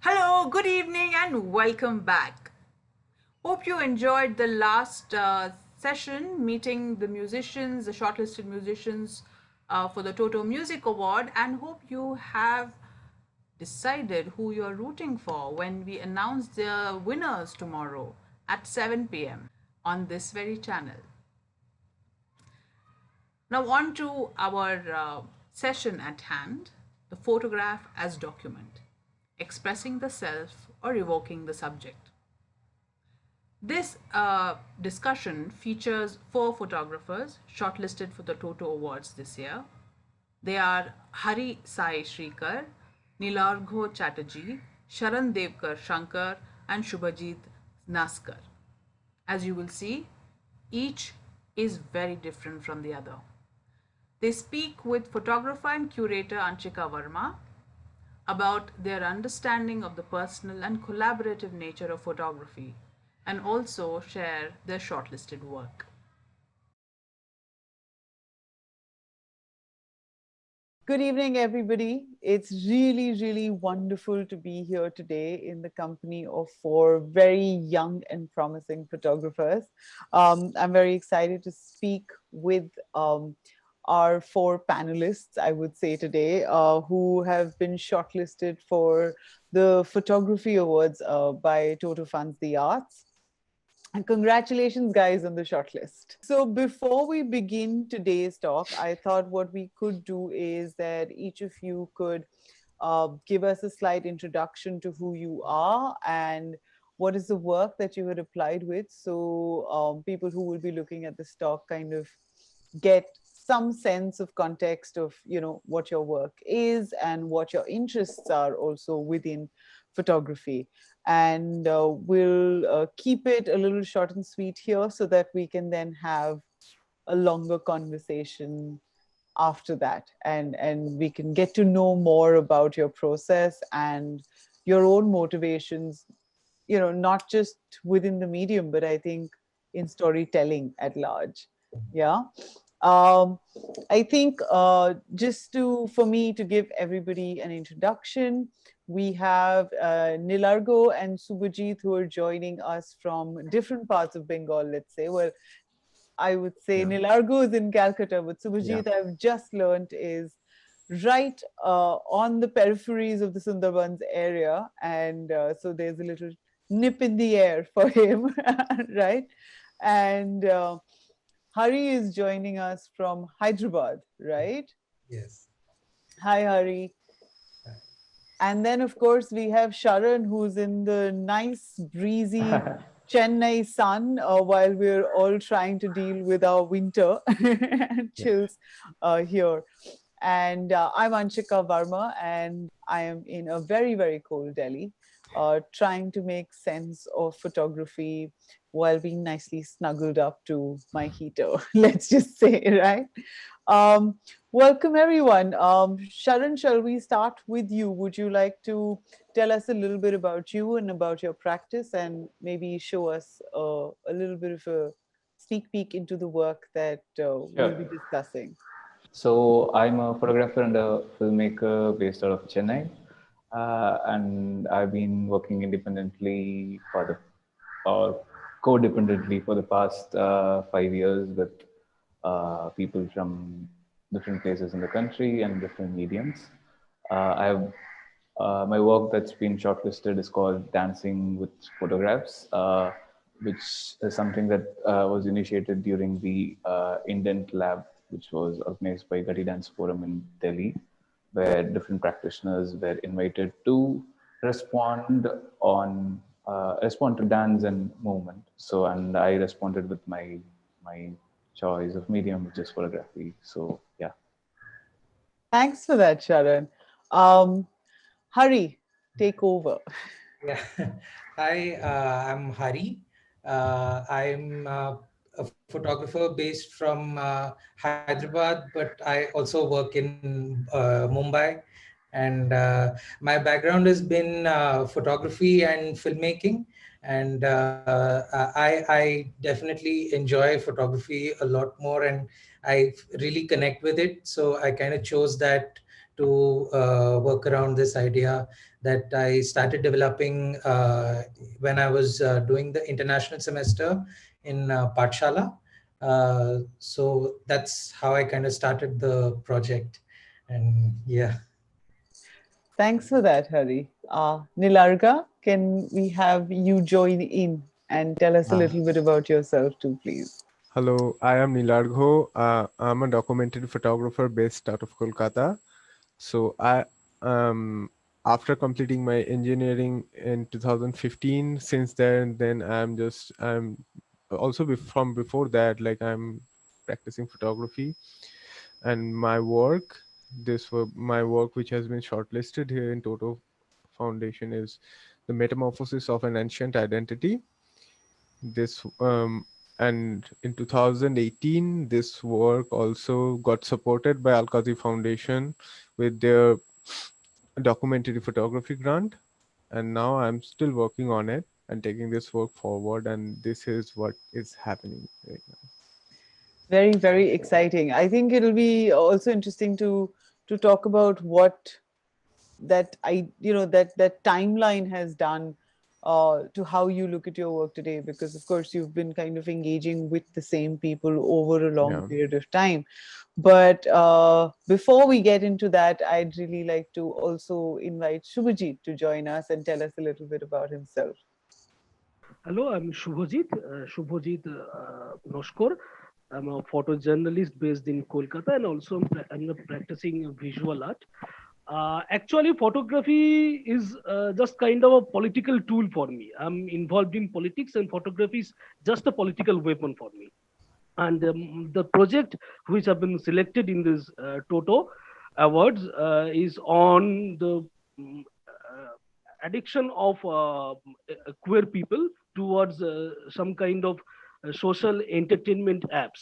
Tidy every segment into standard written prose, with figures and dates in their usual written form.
Hello, good evening, and welcome back. Hope you enjoyed the last session meeting the musicians, the shortlisted musicians for the TOTO Music Award, and hope you have decided who you're rooting for when we announce the winners tomorrow at 7 p.m. on this very channel. Now, on to our session at hand, the photograph as document, expressing the self or evoking the subject. This discussion features four photographers shortlisted for the TOTO Awards this year. They are Hari Sai Srikar, Nilargha Chatterjee, Sharan Devkar Shankar, and Subhajit Naskar. As you will see, each is very different from the other. They speak with photographer and curator Anshika Varma about their understanding of the personal and collaborative nature of photography and also share their shortlisted work. Good evening, everybody. It's really wonderful to be here today in the company of four very young and promising photographers. I'm very excited to speak with our four panelists, I would say today, who have been shortlisted for the Photography Awards by Toto Funds the Arts. And congratulations, guys, on the shortlist. So, before we begin today's talk, I thought what we could do is that each of you could give us a slight introduction to who you are and what is the work that you had applied with. So, people who will be looking at this talk kind of get some sense of context of what your work is and what your interests are also within photography. And we'll keep it a little short and sweet here so that we can then have a longer conversation after that, and we can get to know more about your process and your own motivations, not just within the medium, but I think in storytelling at large. Yeah. um, I think just for me to give everybody an introduction, we have Nilargha and Subhajit who are joining us from different parts of Bengal, let's say. Well, I would say Yeah, Nilargha is in Calcutta, but yeah, Subhajit, I've just learned, is right on the peripheries of the Sundarbans area. And so there's a little nip in the air for him, right? And Hari is joining us from Hyderabad, right? yes. Hi, Hari. And then, of course, we have Sharan, who's in the nice, breezy Chennai sun while we're all trying to deal with our winter and Yeah. chills here. And I'm Anshika Varma, and I am in a very cold Delhi, trying to make sense of photography while being nicely snuggled up to my heater, let's just say, right? Um, Welcome, everyone. Sharan, shall we start with you? Would you like to tell us a little bit about you and about your practice, and maybe show us a little bit of a sneak peek into the work that we'll Sure. be discussing? So I'm a photographer and a filmmaker based out of Chennai, and I've been working independently or codependently for the past 5 years with people from different places in the country and different mediums. I have my work that's been shortlisted is called Dancing with Photographs, which is something that was initiated during the Indent Lab, which was organized by Gadi Dance Forum in Delhi, where different practitioners were invited to respond respond to dance and movement. So, and I responded with my choice of medium, which is photography. So, yeah. Thanks for that, Sharan. Um, Hari, take over. Yeah. Hi, I'm Hari. I'm a photographer based from Hyderabad, but I also work in Mumbai. And my background has been photography and filmmaking. And I definitely enjoy photography a lot more, and I really connect with it. So I kind of chose that to work around this idea that I started developing when I was doing the international semester in Pathshala. So that's how I kind of started the project. And yeah. Thanks for that, Hari. Nilargha, can we have you join in and tell us a Uh, little bit about yourself too, please? Hello, I am Nilargha. I'm a documentary photographer based out of Kolkata. So after completing my engineering in 2015, since then I'm also from before that, like I'm practicing photography, and my work which has been shortlisted here in Toto Foundation is the metamorphosis of an ancient identity. This and in 2018 this work also got supported by Al-Qazi Foundation with their documentary photography grant, and now I'm still working on it and taking this work forward, and this is what is happening right now. Very, very exciting. I think it'll be also interesting to talk about what that timeline has done to how you look at your work today, because of course you've been kind of engaging with the same people over a long Yeah. period of time. But before we get into that, I'd really like to also invite Subhajit to join us and tell us a little bit about himself. Hello, I'm Subhajit Naskar. I'm a photojournalist based in Kolkata, and also I'm practicing visual art. Actually, photography is just kind of a political tool for me. I'm involved in politics, and photography is just a political weapon for me. And the project which have been selected in this TOTO Awards is on the addiction of queer people towards some kind of social entertainment apps.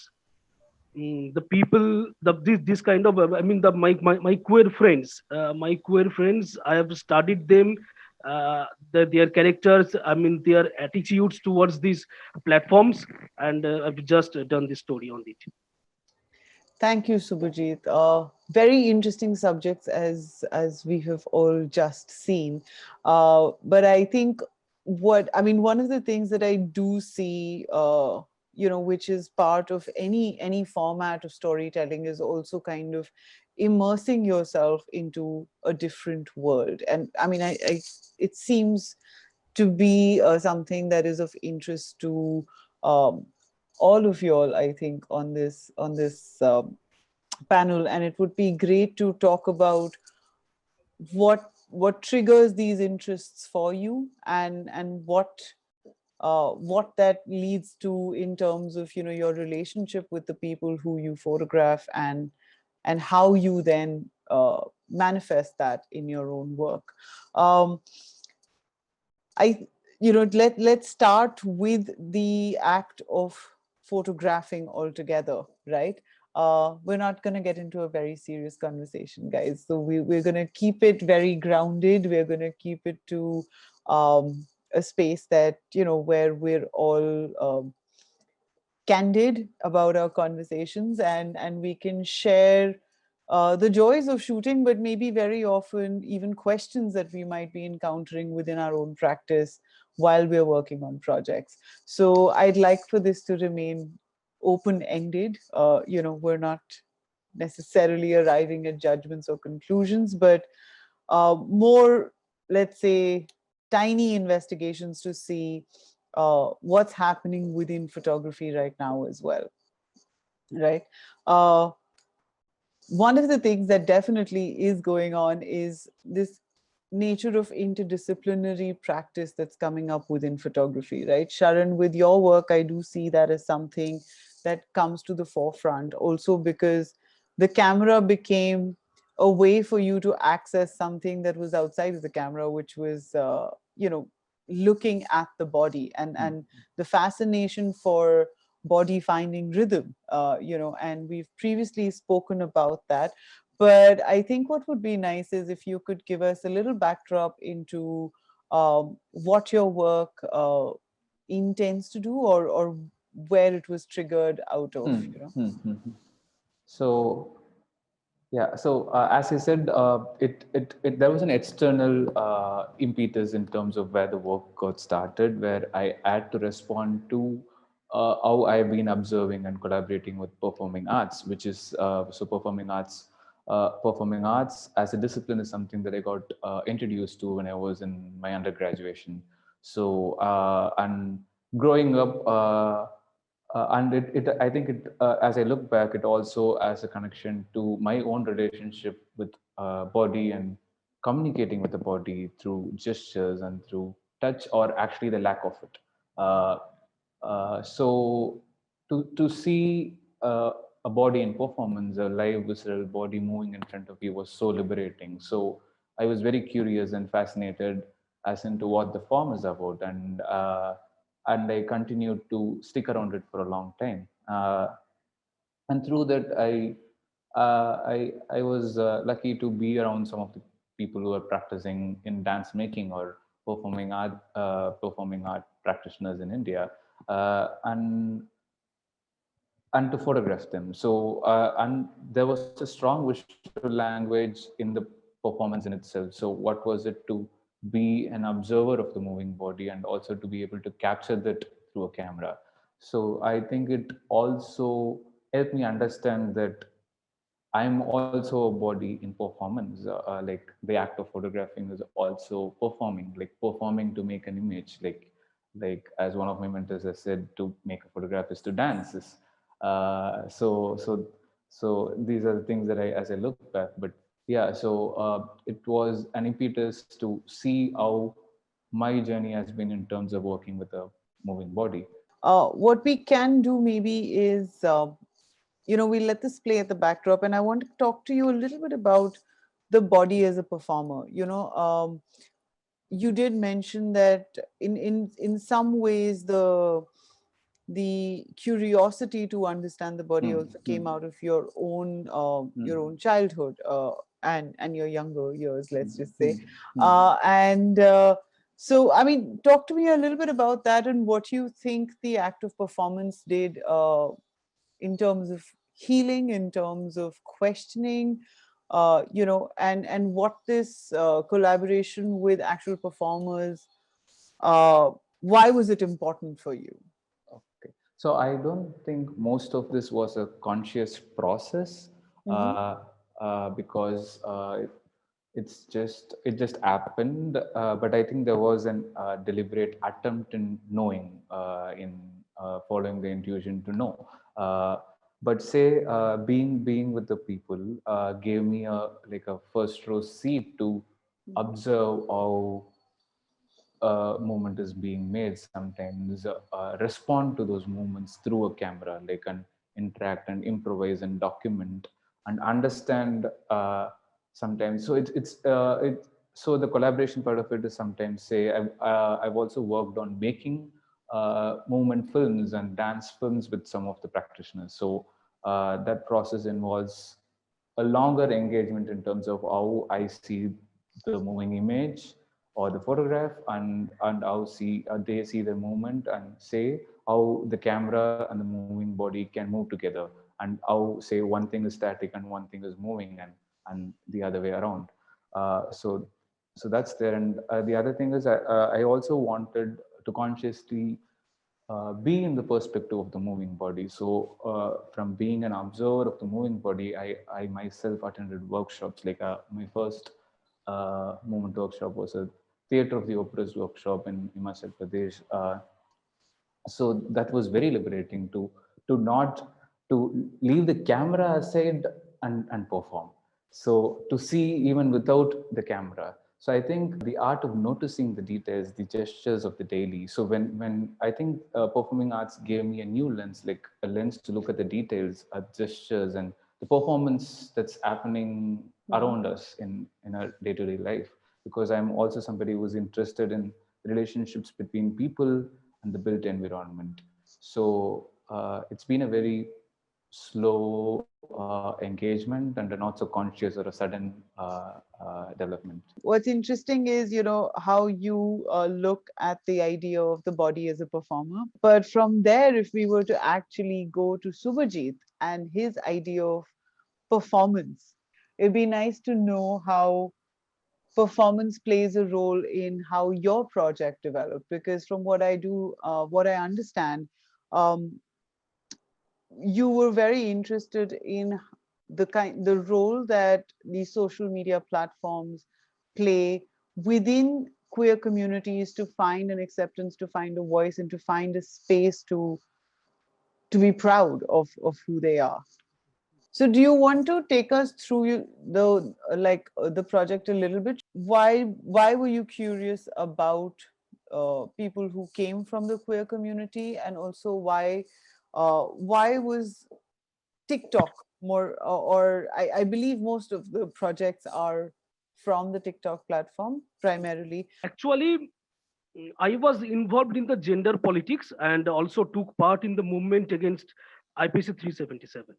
The people, this kind of, I mean, my queer friends, I have studied them, their characters, I mean, their attitudes towards these platforms, and I've just done this story on it. Thank you, Subhajit. Very interesting subjects, as we have all just seen. But I think one of the things that I do see, which is part of any format of storytelling, is also kind of immersing yourself into a different world. And I mean, it seems to be something that is of interest to um, all of you all, I think, on this panel, and it would be great to talk about what triggers these interests for you, and what that leads to in terms of your relationship with the people who you photograph, and how you then manifest that in your own work. Um, I let's start with the act of photographing altogether, right? We're not going to get into a very serious conversation, guys. So we're going to keep it very grounded. We're going to keep it to a space that, where we're all candid about our conversations, and we can share the joys of shooting, but maybe very often even questions that we might be encountering within our own practice while we're working on projects. So I'd like for this to remain open-ended. We're not necessarily arriving at judgments or conclusions, but more, let's say, tiny investigations to see what's happening within photography right now as well, right? One of the things that definitely is going on is this nature of interdisciplinary practice that's coming up within photography, right? Sharan, with your work, I do see that as something that comes to the forefront, also because the camera became a way for you to access something that was outside of the camera, which was, looking at the body, and the fascination for body finding rhythm, and we've previously spoken about that. But I think what would be nice is if you could give us a little backdrop into what your work intends to do, or where it was triggered out of. So Yeah. So as I said, there was an external impetus in terms of where the work got started, where I had to respond to how I've been observing and collaborating with performing arts, which is so performing arts. Performing arts as a discipline is something that I got introduced to when I was in my undergraduation. So and growing up. And I think as I look back, it also has a connection to my own relationship with body and communicating with the body through gestures and through touch, or actually the lack of it. Uh, so to see a body in performance, a live visceral body moving in front of you was so liberating. So I was very curious and fascinated as into what the form is about, and I continued to stick around it for a long time. And through that, I was lucky to be around some of the people who are practicing in dance making or performing art practitioners in India, and to photograph them. So, and there was a strong visual language in the performance in itself. So, what was it to be an observer of the moving body and also to be able to capture that through a camera? So, I think it also helped me understand that I'm also a body in performance. Like the act of photographing is also performing, like performing to make an image. Like as one of my mentors has said, to make a photograph is to dance. So these are the things that as I look back. But yeah, so it was an impetus to see how my journey has been in terms of working with a moving body. What we can do maybe is, we let this play at the backdrop, and I want to talk to you a little bit about the body as a performer. You did mention that in some ways the curiosity to understand the body Hmm, also hmm, came out of your hmm, own childhood, and your younger years, let's hmm, just say. hmm, hmm. And So, I mean, talk to me a little bit about that and what you think the act of performance did in terms of healing, in terms of questioning, and what this collaboration with actual performers, uh, why was it important for you? Okay. So I don't think most of this was a conscious process, Mm-hmm. because it just happened. But I think there was an deliberate attempt in knowing, in following the intuition to know. But say being with the people gave me a first row seat to observe how movement is being made, sometimes respond to those movements through a camera, like an interact and improvise and document and understand sometimes. So so the collaboration part of it is sometimes say I've also worked on making movement films and dance films with some of the practitioners. So that process involves a longer engagement in terms of how I see the moving image or the photograph, and how they see the movement, and say how the camera and the moving body can move together, and how say one thing is static and one thing is moving, and the other way around. So that's there. And the other thing is I also wanted to consciously be in the perspective of the moving body. So from being an observer of the moving body, I myself attended workshops. Like my first movement workshop was a theater of the operas workshop in Himachal Pradesh. So that was very liberating to not to leave the camera aside and perform, so to see even without the camera. So I think the art of noticing the details, the gestures of the daily. So when I think performing arts gave me a new lens, like a lens to look at the details, at gestures and the performance that's happening around us in our day-to-day life, because I'm also somebody who's interested in relationships between people and the built environment. So it's been a very slow engagement and a not so conscious or a sudden development. What's interesting is, how you look at the idea of the body as a performer. But from there, if we were to actually go to Subhajit and his idea of performance, it'd be nice to know how performance plays a role in how your project developed. Because from what I do, what I understand, um, you were very interested in the role that these social media platforms play within queer communities to find an acceptance, to find a voice, and to find a space to be proud of who they are. So do you want to take us through the project a little bit? Why were you curious about people who came from the queer community, and also why was TikTok more, or I believe most of the projects are from the TikTok platform primarily. Actually, I was involved in the gender politics and also took part in the movement against IPC 377.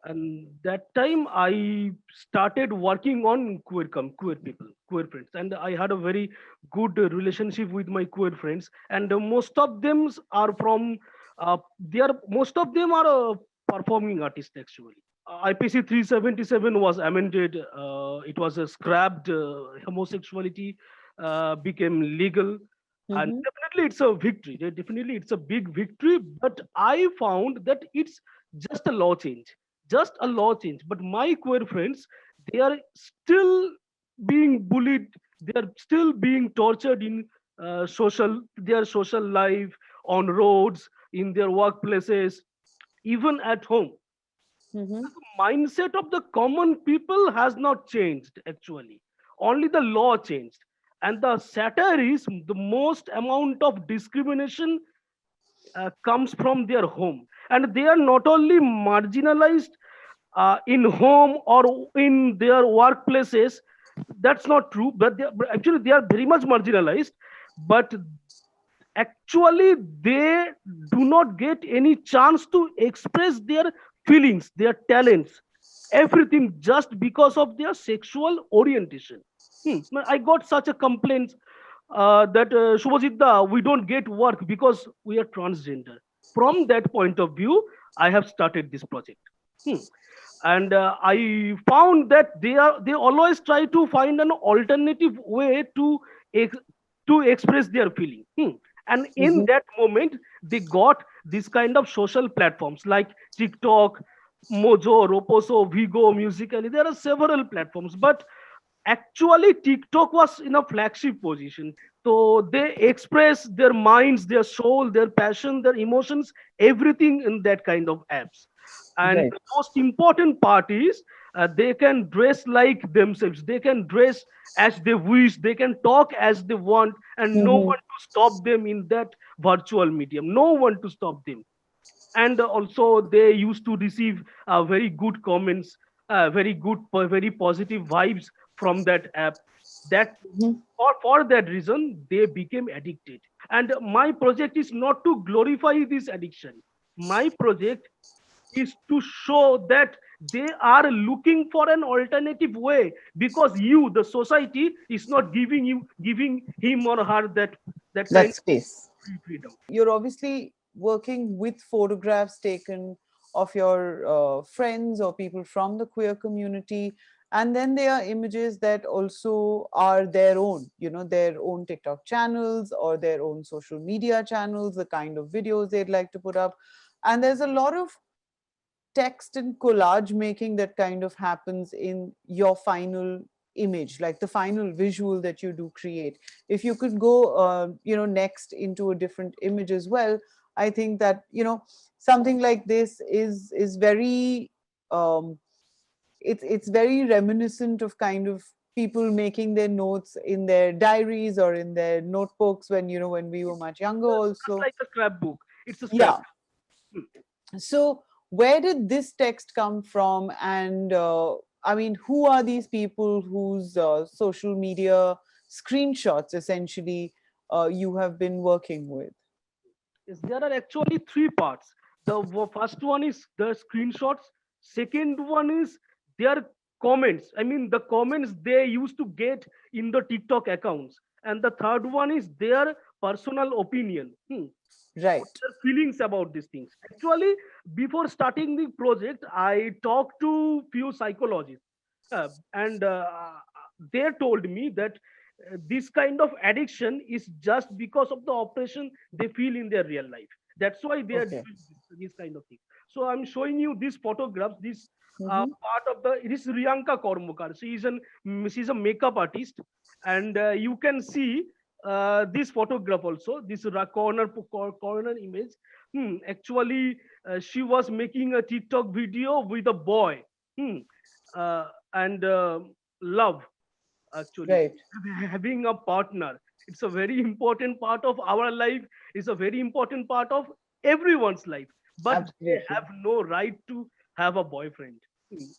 And that time I started working on queer people, queer friends, and I had a very good relationship with my queer friends, and most of them are from they are most of them are performing artists actually. IPC 377 was amended. It was scrapped. Homosexuality became legal, and Mm-hmm. definitely it's a victory. Definitely it's a big victory. But I found that it's just a law change, just a law change. But my queer friends, they are still being bullied. They are still being tortured in their social life, on roads, in their workplaces, even at home. Mm-hmm. Mindset of the common people has not changed actually, only the law changed. And the satire is the most amount of discrimination comes from their home, and they are not only marginalized in home or in their workplaces. That's not true, but actually they are very much marginalized. But actually they do not get any chance to express their feelings, their talents, everything, just because of their sexual orientation. I got such a complaint that Shubhajit, we don't get work because we are transgender. From that point of view, I have started this project. Hmm. And I found that they always try to find an alternative way ex- to express their feeling. And in Mm-hmm. that moment, they got this kind of social platforms like TikTok, Mojo, Roposo, Vigo, Musically. There are several platforms, but actually TikTok was in a flagship position. So they express their minds, their soul, their passion, their emotions, everything in that kind of apps. And Right. the most important part is they can dress like themselves, they can dress as they wish, they can talk as they want, and no Mm-hmm. one to stop them in that virtual medium, no one to stop them. And also they used to receive very good comments, very good, very positive vibes from that app. That Mm-hmm. for that reason they became addicted. And my project is not to glorify this addiction. My project is to show that they are looking for an alternative way, because you, the society, is not giving him or her that kind That of space. freedom. You're obviously working with photographs taken of your friends or people from the queer community, and then there are images that also are their own, their own TikTok channels or their own social media channels, the kind of videos they'd like to put up. And there's a lot of text and collage making that kind of happens in your final image, like the final visual that you do create. If you could go next into a different image as well, I think that something like this is very um, it's very reminiscent of kind of people making their notes in their diaries or in their notebooks when we were much younger Just also. like a scrapbook, it's a scrap. Yeah. So where did this text come from? And I mean, who are these people whose social media screenshots essentially you have been working with? Yes, there are actually three parts. The first one is the screenshots. Second one is their comments. I mean, the comments they used to get in the TikTok accounts. And the third one is their personal opinion. Right. their feelings about these things. Actually, before starting the project, I talked to few psychologists, and they told me that this kind of addiction is just because of the oppression they feel in their real life. That's why they are Okay. doing this kind of thing. So I'm showing you these photographs. This Mm-hmm. part of the it is Riyanka Kormukar. She's a makeup artist, and you can see this photograph also. This corner image. Actually, she was making a TikTok video with a boy. Hmm. And love, actually Right. having a partner, it's a very important part of our life, it's a very important part of everyone's life, but they Absolutely. have no right to have a boyfriend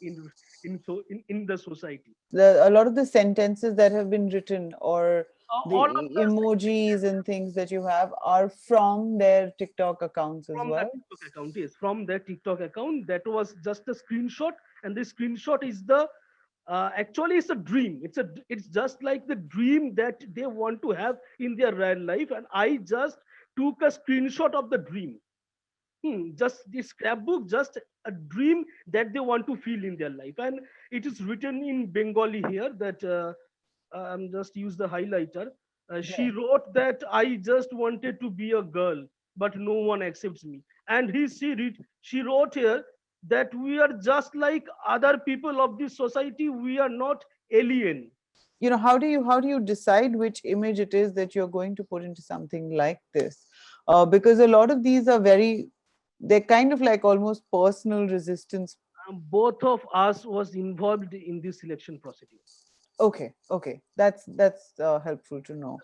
in the society. A lot of the sentences that have been written or the All of the emojis and things that you have are from their TikTok accounts as from the well. TikTok account, yes, from their TikTok account. That was just a screenshot, and the screenshot is the actually it's a dream. It's just like the dream that they want to have in their real life, and I just took a screenshot of the dream. Just this scrapbook, just a dream that they want to feel in their life, and it is written in Bengali here. That just use the highlighter. She Yeah. wrote that I just wanted to be a girl, but no one accepts me. And she wrote here that we are just like other people of this society. We are not alien. You know, how do you decide which image it is that you're going to put into something like this? Because a lot of these are they're kind of like almost personal resistance. Both of us was involved in this selection procedure. Okay, okay, that's helpful to know.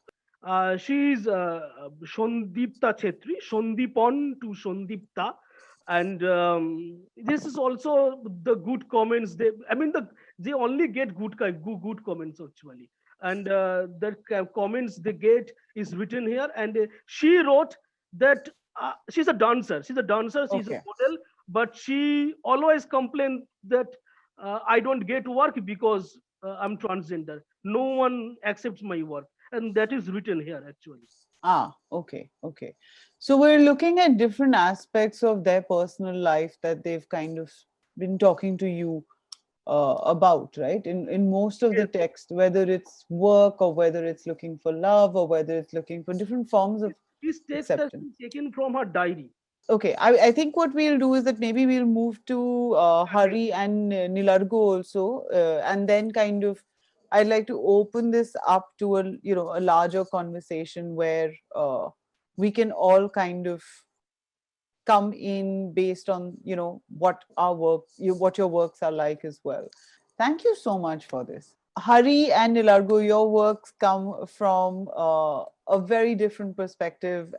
She is Shondipta Chetri, Shondipon to Shondipta, and this is also the good comments. They only get good comments actually, and the comments they get is written here. And she wrote that she's a dancer. She's a dancer. She's a Okay. model, but she always complained that I don't get work because I'm transgender. No one accepts my work, and that is written here actually. Ah, okay, okay. So we're looking at different aspects of their personal life that they've kind of been talking to you about, right? In most of the Yes, text, whether it's work or whether it's looking for love or whether it's looking for different forms of this text has acceptance. been taken from her diary. Okay, I think what we'll do is that maybe we'll move to Hari and Nilargha also, and then kind of I'd like to open this up to a larger conversation where we can all kind of come in based on what our what your works are like as well. Thank you so much for this. Hari and Nilargha, your works come from a very different perspective,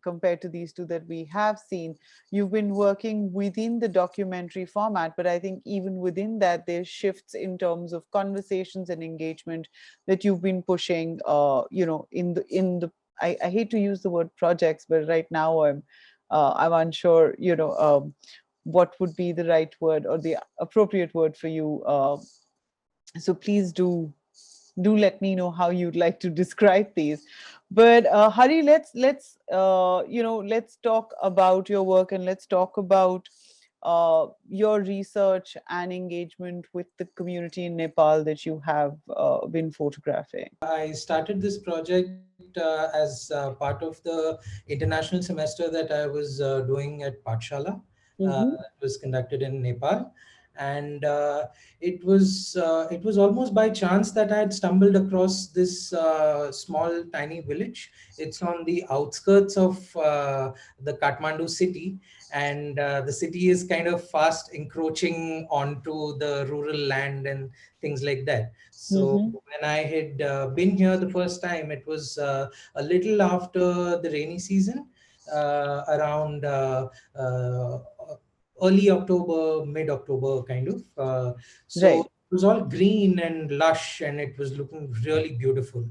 compared to these two that we have seen. You've been working within the documentary format, but I think even within that, there's shifts in terms of conversations and engagement that you've been pushing. I hate to use the word projects, but right now I'm unsure. What would be the right word or the appropriate word for you. So please do let me know how you'd like to describe these. But Hari, let's talk about your work, and let's talk about your research and engagement with the community in Nepal that you have been photographing. I started this project as part of the international semester that I was doing at Pathshala. Mm-hmm. It was conducted in Nepal, and it was almost by chance that I had stumbled across this small tiny village. It's on the outskirts of the Kathmandu city, and the city is kind of fast encroaching onto the rural land and things like that. So Mm-hmm. when I had been here the first time, it was a little after the rainy season, around early October, mid October, kind of. So Right. it was all green and lush, and it was looking really beautiful.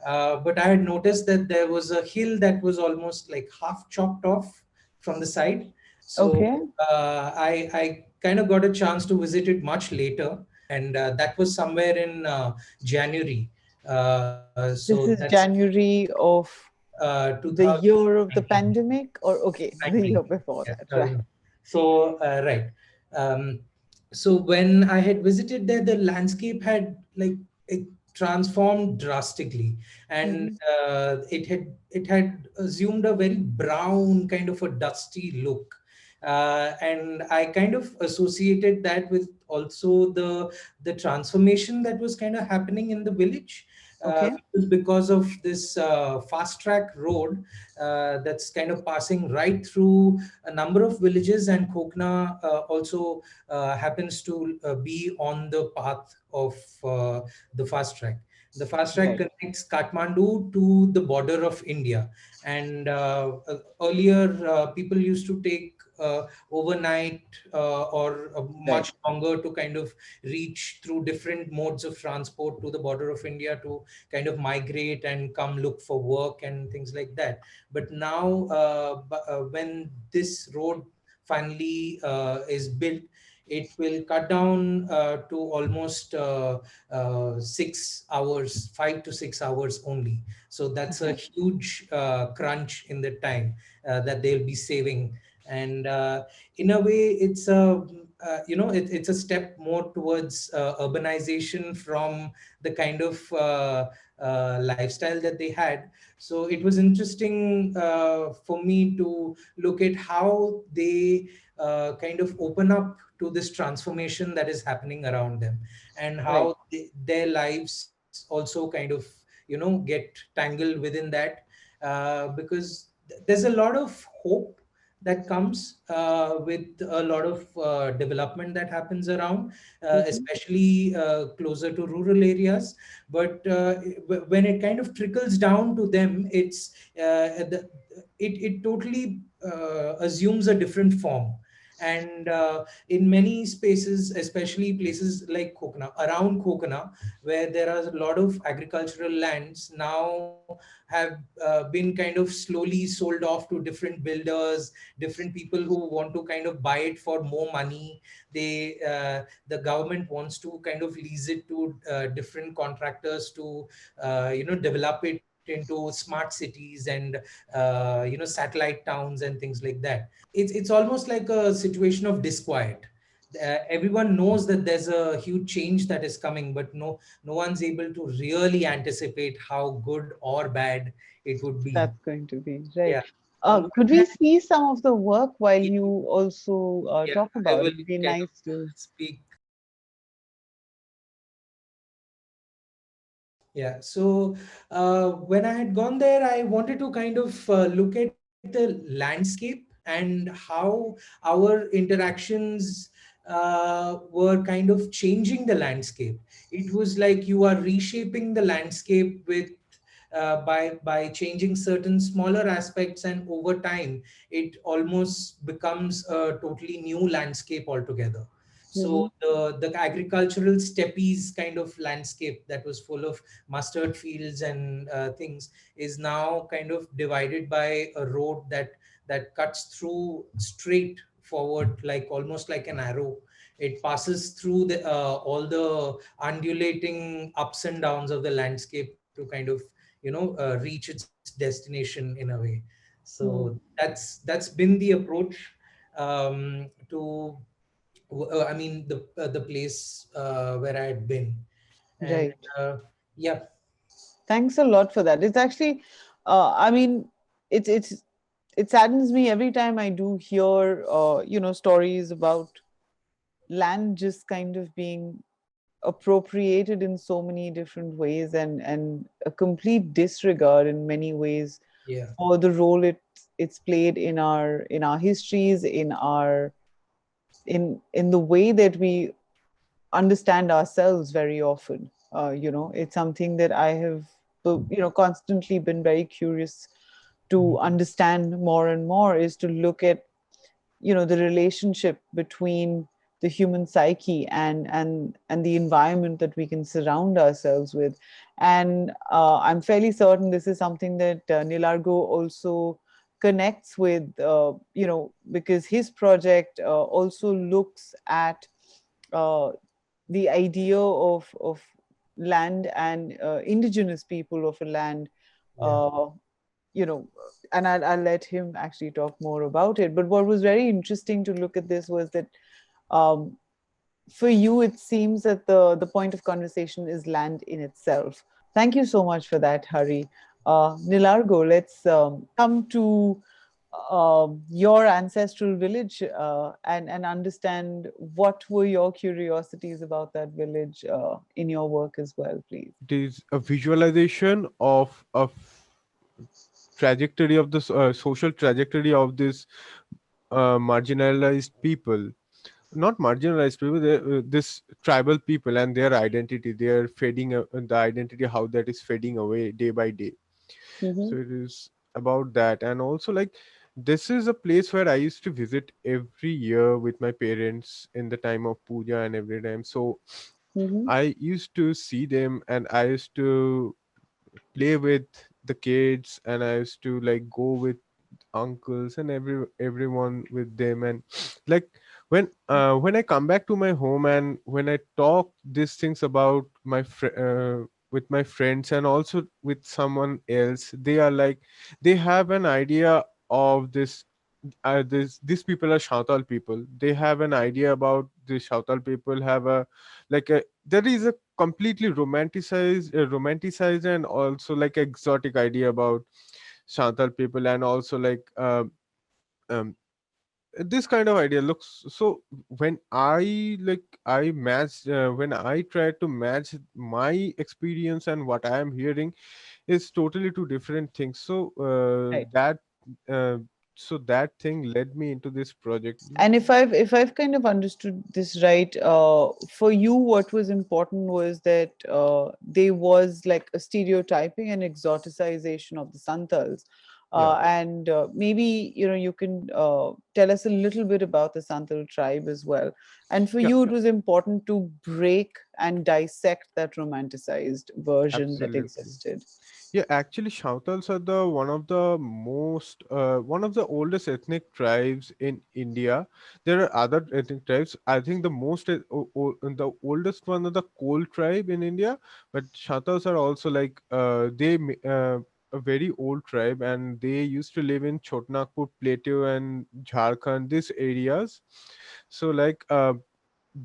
But I had noticed that there was a hill that was almost like half chopped off from the side. So Okay. I kind of got a chance to visit it much later, and that was somewhere in January. So This is that's January of The year of the 2019. pandemic, or okay, the year before Yeah, that, sorry. right? So, right. Um, so when I had visited there, the landscape had like it transformed drastically, and Mm-hmm. it had assumed a very brown kind of a dusty look. And I kind of associated that with also the transformation that was kind of happening in the village. Okay. It was because of this fast track road that's kind of passing right through a number of villages, and Kokna also happens to be on the path of the fast track. The fast track Right. connects Kathmandu to the border of India, and earlier people used to take overnight or Right. much longer to kind of reach through different modes of transport to the border of India to kind of migrate and come look for work and things like that. But now, when this road finally is built, it will cut down to almost 6 hours, 5 to 6 hours only. So that's a Okay. huge crunch in the time that they'll be saving. And in a way, it's a it's a step more towards urbanization from the kind of lifestyle that they had. So it was interesting for me to look at how they kind of open up to this transformation that is happening around them, and Right. how their lives also kind of get tangled within that, because there's a lot of hope that comes with a lot of development that happens around, Mm-hmm. especially closer to rural areas. But when it kind of trickles down to them, it totally assumes a different form. And in many spaces, especially places like Kokana, around Kokana, where there are a lot of agricultural lands now, have been kind of slowly sold off to different builders, different people who want to kind of buy it for more money. The government wants to kind of lease it to different contractors to develop it into smart cities and satellite towns and things like that. It's almost like a situation of disquiet. Everyone knows that there's a huge change that is coming, but no one's able to really anticipate how good or bad it would be. That's going to be right. Yeah. On one Could we hand, see some of the work while yeah, you also yeah, talk I about will it? It'd be kind of nice to. speak. Yeah. So when I had gone there, I wanted to kind of look at the landscape and how our interactions were kind of changing the landscape. It was like you are reshaping the landscape with by changing certain smaller aspects, and over time it almost becomes a totally new landscape altogether. Mm-hmm. So the agricultural steppies kind of landscape that was full of mustard fields and things is now kind of divided by a road that cuts through straight forward, like almost like an arrow. It passes through the all the undulating ups and downs of the landscape to kind of reach its destination in a way. So Mm. that's been the approach to I mean the place where I had been. And Right. uh, yeah. Thanks a lot for that. It's actually, I mean, it's it saddens me every time I do hear, stories about land just kind of being appropriated in so many different ways, and a complete disregard in many ways Yeah. for the role it's played in our histories, in the way that we understand ourselves very often. It's something that I have, constantly been very curious to Mhm. understand more and more, is to look at, the relationship between the human psyche and the environment that we can surround ourselves with. And I'm fairly certain this is something that Nilargha also connects with, because his project also looks at uh, the idea of land and indigenous people of a land, Yeah. uh, you know, and I'll let him actually talk more about it. But what was very interesting to look at this was that um, for you, it seems that the point of conversation is land in itself. Thank you so much for that, Hari. Nilargo, let's come to your ancestral village and understand what were your curiosities about that village in your work as well, please. It is a visualization of trajectory of this social trajectory of this marginalized people, not marginalized people, this tribal people and their identity, their fading, the identity, how that is fading away day by day. Mm-hmm. So it is about that. And also, like, this is a place where I used to visit every year with my parents in the time of puja and every time. So Mm-hmm. I used to see them, and I used to play with the kids, and I used to like go with uncles and everyone with them. And like, when I come back to my home and when I talk these things about with my friends and also with someone else, they are like, they have an idea of these people are Shautal people. They have an idea about the Shautal people, have a like a there is a completely romanticized and also like exotic idea about Shautal people. And also like um this kind of idea looks so, when I like I match when I try to match my experience and what I am hearing is totally two different things. So Right. uh, that thing led me into this project. And if I've kind of understood this right, for you, what was important was that there was like a stereotyping and exoticization of the Santals. Yeah, And maybe you can tell us a little bit about the Santil tribe as well. And for yeah, you, it was important to break and dissect that romanticized version that absolutely. existed. Yeah, actually, Shautals are the one of the oldest ethnic tribes in India. There are other ethnic tribes. I think the the oldest one is the Kol tribe in India, but Shautals are also like a very old tribe, and they used to live in Chotnagpur Plateau and Jharkhand, these areas. So like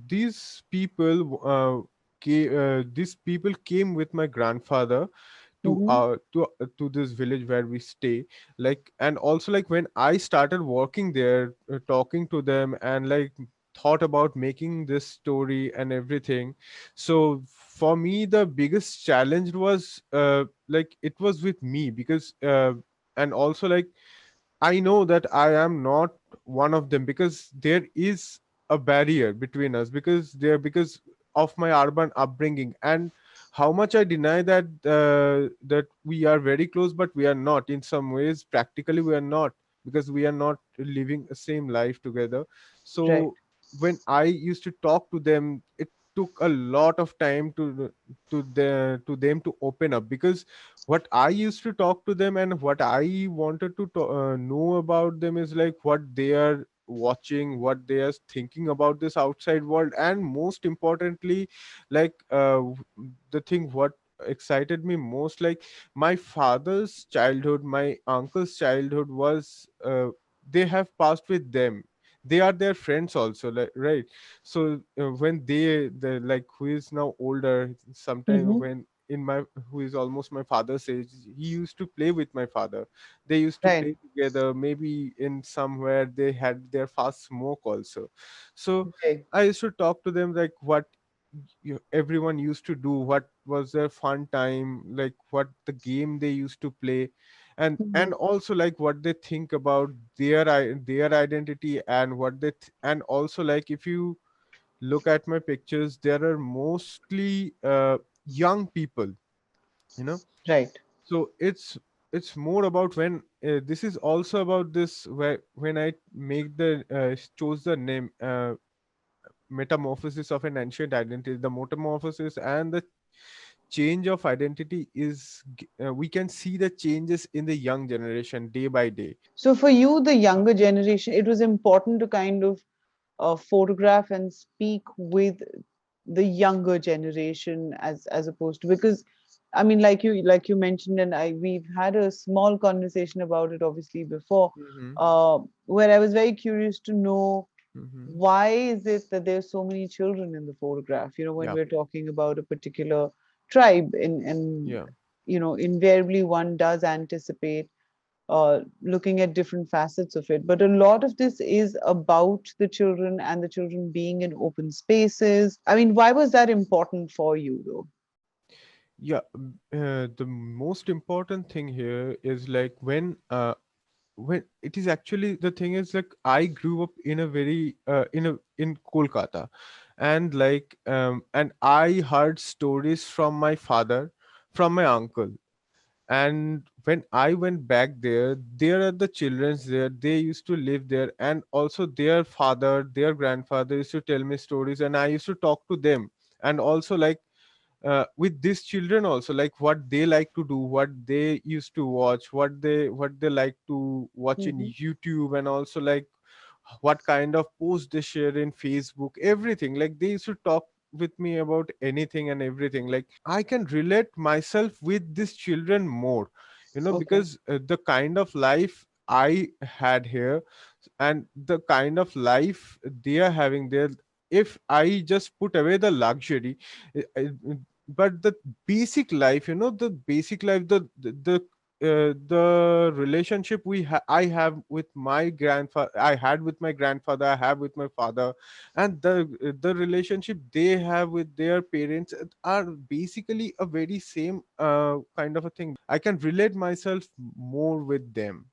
these people came with my grandfather Mm-hmm. to this village where we stay. Like, and also like when I started working there, talking to them and like thought about making this story and everything. So for me the biggest challenge was like it was with me, because and also like I know that I am not one of them, because there is a barrier between us, because of my urban upbringing. And how much I deny that that we are very close, but we are not. In some ways, practically, we are not, because we are not living the same life together. Right. So when I used to talk to them, it took a lot of time to them to open up, because what I used to talk to them and what I wanted to know about them is like what they are watching, what they are thinking about this outside world. And most importantly, like the thing what excited me most, like my father's childhood, my uncle's childhood was they have passed with them. They are their friends also, like, right? So when the like who is now older, sometime Mm-hmm. when in my who is almost my father's age, he used to play with my father. They used to Right. play together, maybe in somewhere they had their fast smoke also. So Okay. I used to talk to them like what everyone used to do, what was their fun time, like what the game they used to play. And Mhm. also like what they think about their identity, and and also like if you look at my pictures, there are mostly young people, you know. Right. So it's more about when this is also about this, where when I make the chose the name metamorphosis of an ancient identity. The metamorphosis and the change of identity is we can see the changes in the young generation day by day. So for you, the younger generation, it was important to kind of photograph and speak with the younger generation as opposed to, because I mean, like you mentioned, and we've had a small conversation about it obviously before, Mm-hmm. where I was very curious to know Mm-hmm. why is it that there's so many children in the photograph? When Yeah. we're talking about a particular tribe, and Yeah. invariably one does anticipate looking at different facets of it. But a lot of this is about the children and the children being in open spaces. I mean, why was that important for you, though? Yeah. The most important thing here is like when it is actually the thing is like I grew up in a very in Kolkata, and and I heard stories from my father, from my uncle. And when I went back there are the childrens there, they used to live there, and also their father, their grandfather used to tell me stories, and I used to talk to them. And also with these children also, like what they like to do, what they used to watch, what they like to watch in Hmm. YouTube, and also like what kind of posts they share in Facebook, everything. Like they used to talk with me about anything and everything. Like I can relate myself with these children more, Okay. because the kind of life I had here and the kind of life they are having there, if I just put away the luxury, uh, uh, but the basic life, the basic life, the relationship I have with my grandfather, I had with my grandfather, I have with my father, and the relationship they have with their parents are basically a very same kind of a thing. I can relate myself more with them,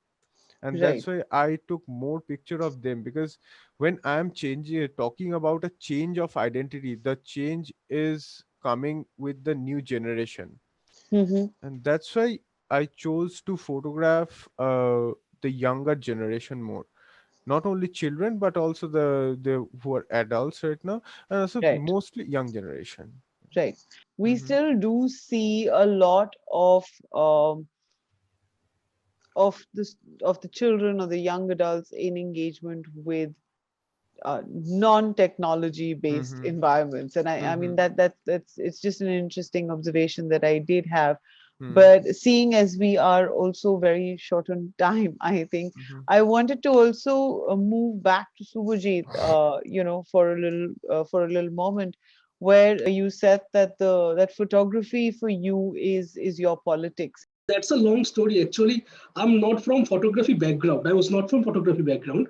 and Right. that's why I took more picture of them. Because when I am changing, talking about a change of identity, the change is coming with the new generation, Hmm. and that's why I chose to photograph the younger generation more, not only children but also the who are adults right now, and also Right. mostly young generation. Right. We Hmm. still do see a lot um, of the children or the young adults in engagement with non-technology based Hmm. environments, and I mean Hmm. that's it's just an interesting observation that I did have. Hmm. But seeing as we are also very short on time, I think Hmm. I wanted to also move back to Subhajit, for a little moment, where you said that the that photography for you is your politics. That's a long story. Actually, I'm not from photography background. I was not from photography background.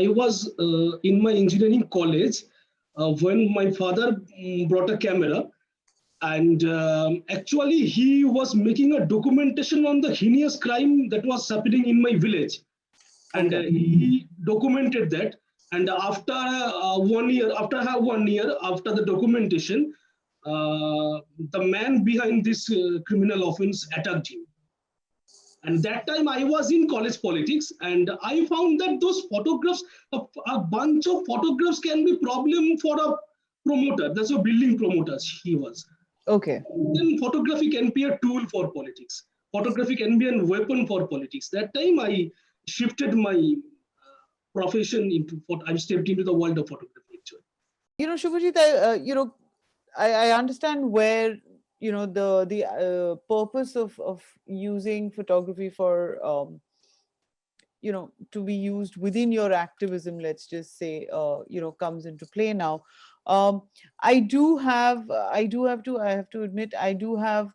I was in my engineering college when my father brought a camera, and actually he was making a documentation on the heinous crime that was happening in my village, and Okay. he documented that. And after 1 year, after the documentation, the man behind this criminal offense attacked him. And that time I was in college politics, and I found that those photographs, a bunch of photographs can be problem for a promoter. That's a building promoter he was. Okay. Then photography can be a tool for politics. Photography can be a weapon for politics. That time I shifted my profession into, I stepped into the world of photography actually. Shubhajit, I understand where the purpose of using photography for to be used within your activism, let's just say, comes into play now. um, I have to admit, I do have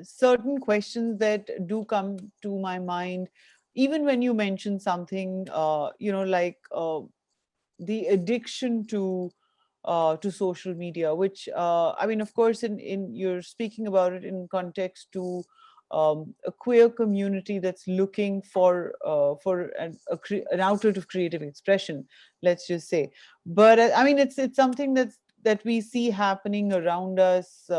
certain questions that do come to my mind, even when you mention something, like the addiction to social media, which I mean, of course, in you're speaking about it in context to a queer community that's looking for an outlet of creative expression, let's just say. But I mean, it's something that we see happening around us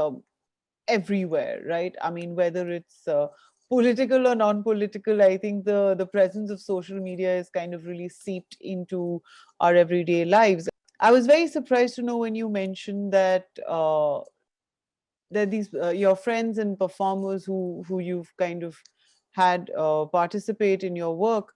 everywhere, right? I mean, whether it's political or non-political, I think the presence of social media is kind of really seeped into our everyday lives. I was very surprised to know when you mentioned that these your friends and performers who you've kind of had participate in your work,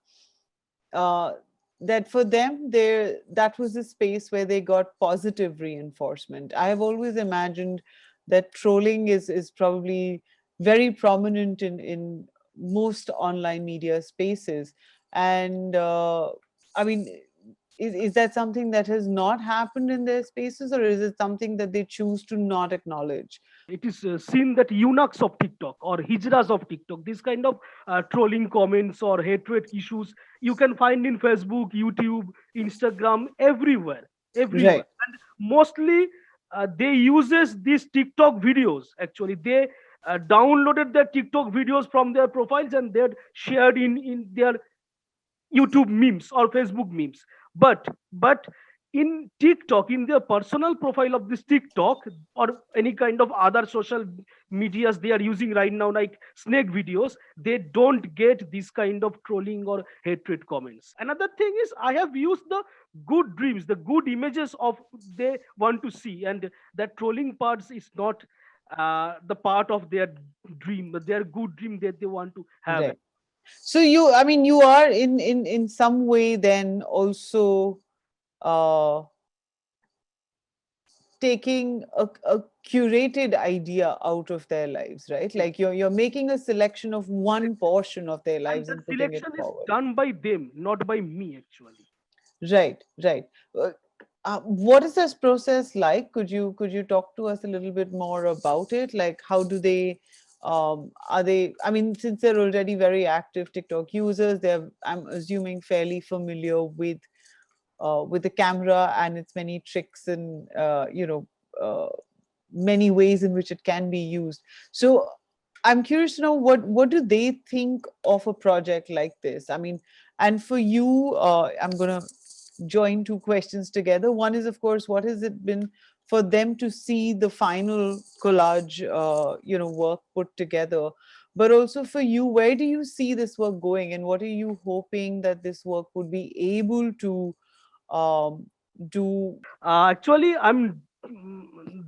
uh, that for them there that was a space where they got positive reinforcement. I have always imagined that trolling is probably very prominent in most online media spaces. And I mean, is that something that has not happened in their spaces, or is it something that they choose to not acknowledge? It is seen that eunuchs of TikTok or hijras of TikTok, this kind of trolling comments or hatred issues, you can find in Facebook, YouTube, Instagram, everywhere, everywhere. Right. And mostly they uses these TikTok videos. Actually, they downloaded their TikTok videos from their profiles and they're shared in their YouTube memes or Facebook memes. But in TikTok, in their personal profile of this TikTok or any kind of other social medias they are using right now, like snake videos, they don't get this kind of trolling or hatred comments. Another thing is I have used the good dreams, the good images of they want to see, and that trolling parts is not the part of their dream, their good dream that they want to have. Right. So you, I mean, you are in some way then also uh, taking a curated idea out of their lives, right? Like you're making a selection of one portion of their And lives that and putting it selection is forward. done by them, not by me actually. Right, right. Uh, what is this process like? Could you talk to us a little bit more about it? Like, how do they are they, I mean, since they're already very active TikTok users, they're, I'm assuming, fairly familiar with the camera and its many tricks and many ways in which it can be used. So I'm curious to know what do they think of a project like this? I mean, and for you, I'm going to join two questions together. One is, of course, what has it been for them to see the final collage, work put together? But also for you, where do you see this work going, and what are you hoping that this work would be able to um, do? Actually,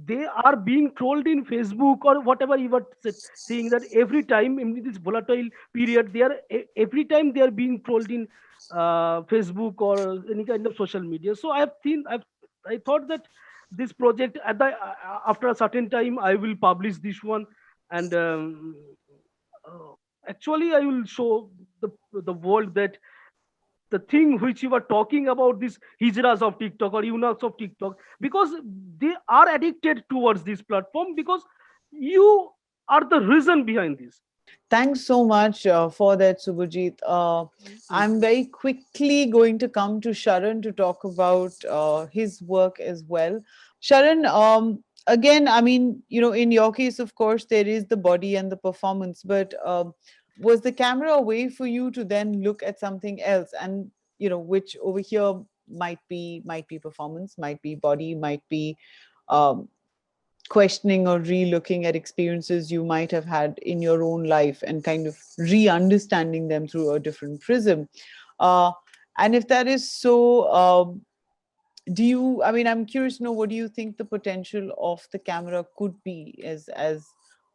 they are being trolled in Facebook or whatever you were saying, that every time in this volatile period, they are every time they are being trolled in Facebook or any kind of social media. So I thought that this project after a certain time I will publish this one, and uh, actually I will show the world that the thing which you were talking about, these hijras of TikTok or eunuchs of TikTok, because they are addicted towards this platform, because you are the reason behind this. Thanks so much for that, Subhajit. Thank I'm you. very quickly going to come to Sharan to talk about his work as well. Sharan, again, I mean, in your case, of course, there is the body and the performance, but was the camera a way for you to then look at something else, and which over here might be performance, might be body, might be um, questioning or re-looking at experiences you might have had in your own life and kind of re-understanding them through a different prism. Uh, and if that is so, do you? I mean, I'm curious to know, what do you think the potential of the camera could be as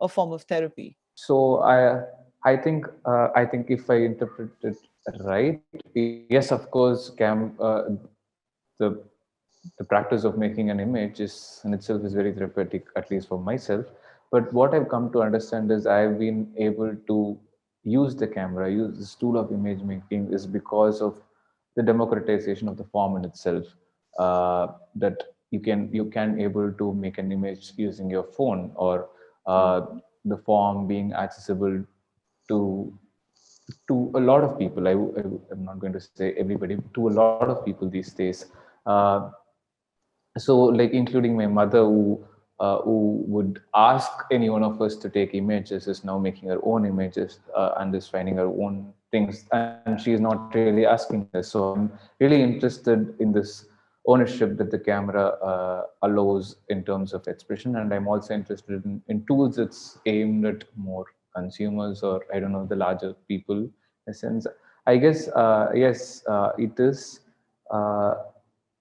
a form of therapy? So I think if I interpret it right, yes, of course, the the practice of making an image is in itself is very therapeutic, at least for myself. But what I've come to understand is I've been able to use the camera, use this tool of image making, is because of the democratization of the form in itself. That you can able to make an image using your phone, or uh, Mhm. the form being accessible to to a lot of people. I'm not going to say everybody, to a lot of people these days. Uh, so like including my mother, who would ask any one of us to take images, is now making her own images, and is finding her own things, and she is not really asking us. So I'm really interested in this ownership that the camera allows in terms of expression, and I'm also interested in tools that's aimed at more consumers, or I don't know, the larger people in a sense. I guess yes, it is uh,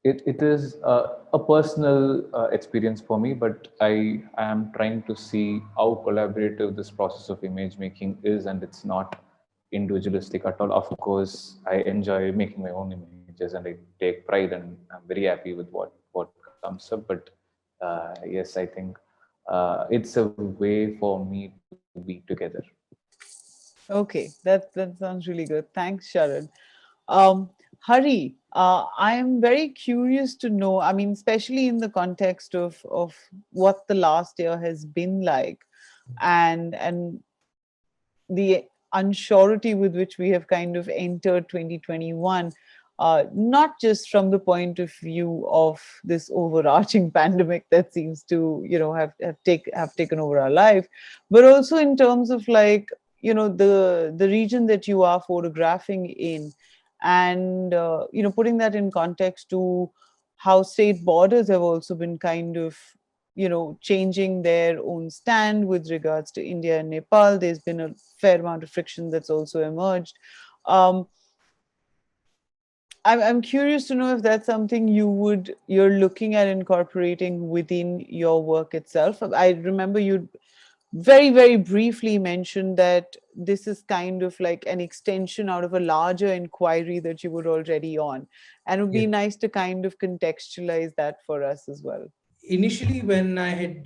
it is a personal experience for me, but I am trying to see how collaborative this process of image making is, and it's not individualistic at all. Of course, I enjoy making my own images, and I take pride, and I'm very happy with what comes up. But yes, I think it's a way for me to be together. Okay, that sounds really good. Thanks, Sharan. Hari, I am very curious to know. I mean, especially in the context of what the last year has been like, and the unsurety with which we have kind of entered 2021, not just from the point of view of this overarching pandemic that seems to, have taken over our life, but also in terms of, like, the region that you are photographing in, and putting that in context to how state borders have also been kind of changing their own stand with regards to India and Nepal. There's been a fair amount of friction that's also emerged. um, I'm curious to know if that's something you're looking at incorporating within your work itself. I remember you very, very briefly mentioned that this is kind of like an extension out of a larger inquiry that you were already on, and it would be Yeah. nice to kind of contextualize that for us as well. Initially, when I had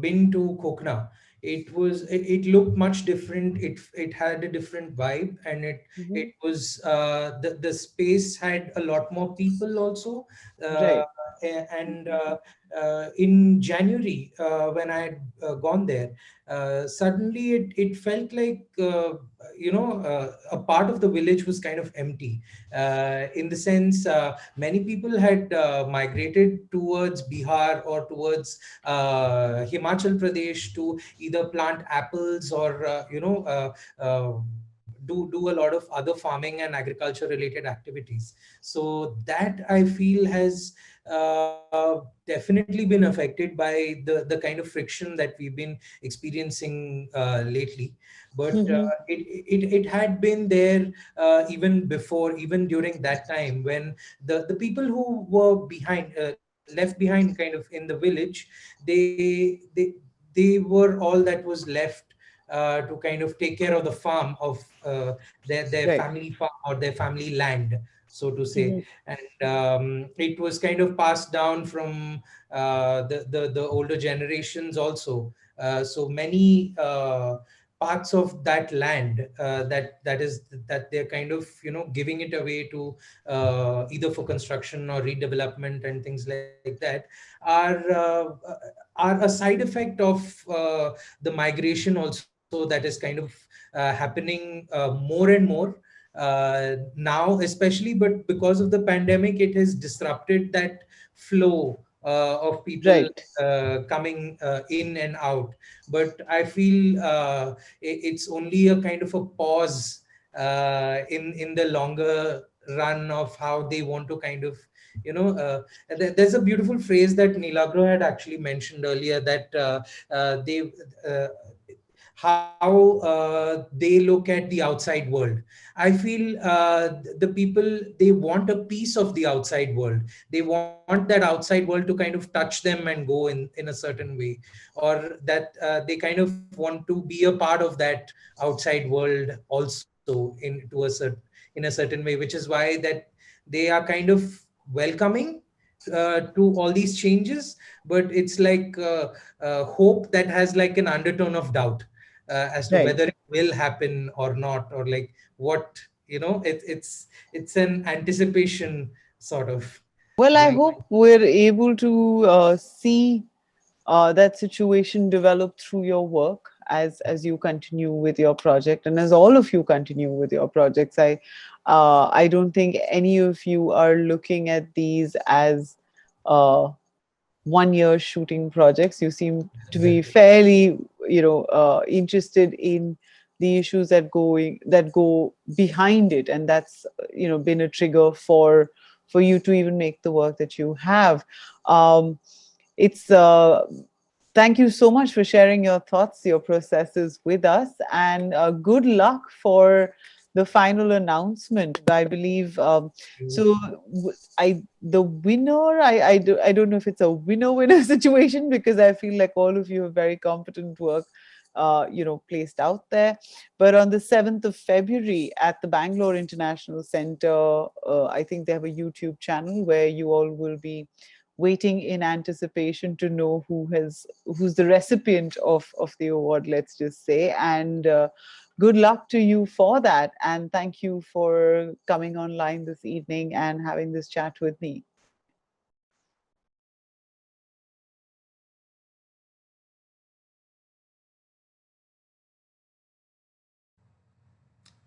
been to Kokna, it looked much different. It had a different vibe, and Mhm. it was the space had a lot more people also. uh, Right. and in January, when I had gone there, suddenly it felt like a part of the village was kind of empty, in the sense, many people had migrated towards Bihar or towards Himachal Pradesh to either plant apples or do a lot of other farming and agriculture related activities. So that, I feel, has definitely been affected by the kind of friction that we've been experiencing lately. But Mhm. it had been there even before, even during that time, when the people who were left behind kind of in the village, they were all that was left to kind of take care of the farm of their Right. family farm or their family land, so to say. Mhm. And it was kind of passed down from the older generations also. So many parts of that land, that they're kind of giving it away to either for construction or redevelopment and things like that, are uh, are a side effect of the migration also, that is kind of happening more and more now, especially. But because of the pandemic, it has disrupted that flow of people Right. coming in and out. But I feel it's only a kind of a pause in the longer run of how they want to kind of there's a beautiful phrase that Nilargha had actually mentioned earlier, that they uh, how they look at the outside world. I feel the people, they want a piece of the outside world. They want that outside world to kind of touch them and go in a certain way, or that they kind of want to be a part of that outside world also, in a certain way, which is why that they are kind of welcoming to all these changes. But it's like hope that has like an undertone of doubt as to Right. whether it will happen or not, or like what, it's an anticipation sort of Well, I vibe. hope we're able to see that situation develop through your work as you continue with your project, and as all of you continue with your projects. I don't think any of you are looking at these as uh, 1 year shooting projects. You seem to be Exactly. fairly, interested in the issues that go behind it, and that's been a trigger for you to even make the work that you have. It's Thank you so much for sharing your thoughts, your processes with us, and good luck for the final announcement. I believe so. The winner. I don't know if it's a winner situation, because I feel like all of you have very competent work, placed out there. But on the 7th of February at the Bangalore International Center, I think they have a YouTube channel where you all will be waiting in anticipation to know who's the recipient of the award, let's just say. And good luck to you for that. And thank you for coming online this evening and having this chat with me.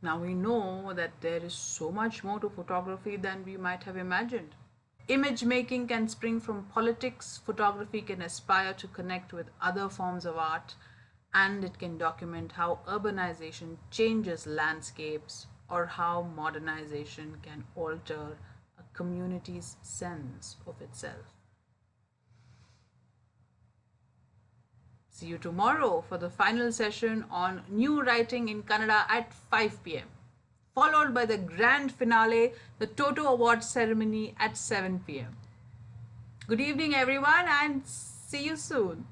Now we know that there is so much more to photography than we might have imagined. Image making can spring from politics, photography can aspire to connect with other forms of art, and it can document how urbanization changes landscapes or how modernization can alter a community's sense of itself. See you tomorrow for the final session on New Writing in Kannada at 5 pm, followed by the grand finale, the TOTO Awards ceremony at 7 pm. Good evening, everyone, and see you soon.